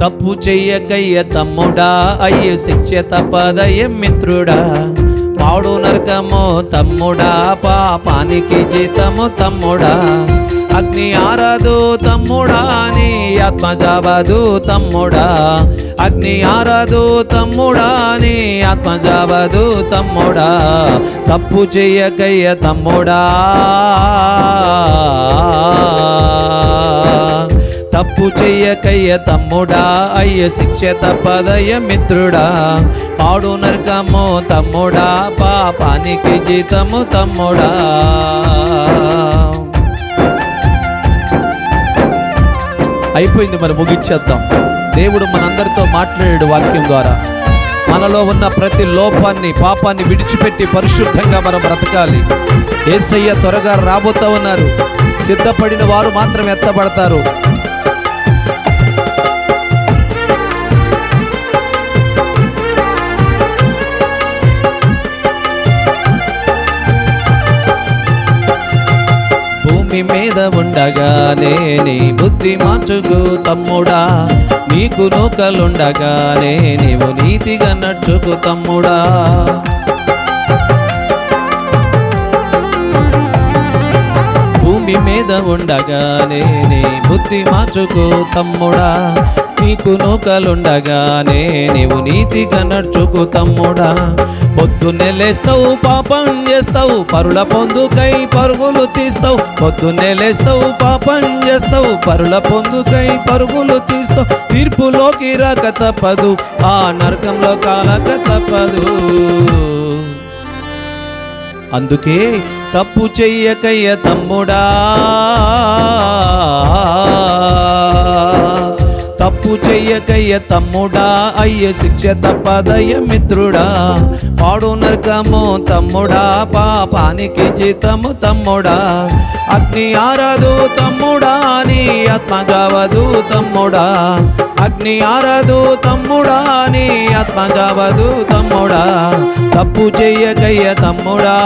తప్పు చెయ్యకయ్య తమ్ముడా, అయ్యే శిక్ష తప్పదయ్య మిత్రుడా. పాడు నరకము తమ్ముడా, పాపానికి జీతము తమ్ముడా. అగ్ని ఆరదు తమ్ముడా, నీ ఆత్మ జావదు తమ్ముడా. అగ్ని ఆరదు తమ్ముడా, నీ ఆత్మ జావదు తమ్ముడా. తప్పు చెయ్యకయ్య తమ్ముడా, తప్పు చెయ్యకయ్య తమ్ముడా, అయ్య శిక్ష తప్పదయ్య మిత్రుడా. పాడు నరకము తమ్ముడా, పాపానికి జీతము తమ్ముడా. అయిపోయింది, మరి ముగించేద్దాం. దేవుడు మనందరితో మాట్లాడాడు వాక్యం ద్వారా. మనలో ఉన్న ప్రతి లోపాన్ని, పాపాన్ని విడిచిపెట్టి పరిశుద్ధంగా మనం బ్రతకాలి. యేసయ్య త్వరగా రాబోతా ఉన్నారు. సిద్ధపడిన వారు మాత్రం ఎత్తబడతారు. భూమి మీద ఉండగానే నీ బుద్ధి మార్చుకు తమ్ముడా. నీకు నూకలుండగానే నీవు నీతిగా నడుచుకు తమ్ముడా. భూమి మీద ఉండగానే నీ బుద్ధి మార్చుకు తమ్ముడా. నీకు నూకలుండగానే నీవు నీతిగా నడుచుకు తమ్ముడా. పొద్దున్నే లేస్తావు, పాపం చేస్తావు, పరుల పొందుకై పరుగులు తీస్తావు. పొద్దున్నే లేస్తావు, పాపం చేస్తావు, పరుల పొందుకై పరుగులు తీస్తావు. తీర్పులోకి రాక తప్పదు, ఆ నరకంలో కాలక తప్పదు. అందుకే తప్పు చెయ్యకయ్య తమ్ముడా, తప్పు చెయ్యకయ్య తమ్ముడా, అయ్య శిక్ష తప్పదయ్య మిత్రుడా. పాడు నరకము తమ్ముడా, పాపానికి జీతము తమ్ముడా. అగ్ని ఆరదు తమ్ముడా, నీ ఆత్మ జావదు తమ్ముడా. అగ్ని ఆరదు తమ్ముడా, నీ ఆత్మ జావదు తమ్ముడా. తప్పు చెయ్యకయ్య తమ్ముడా.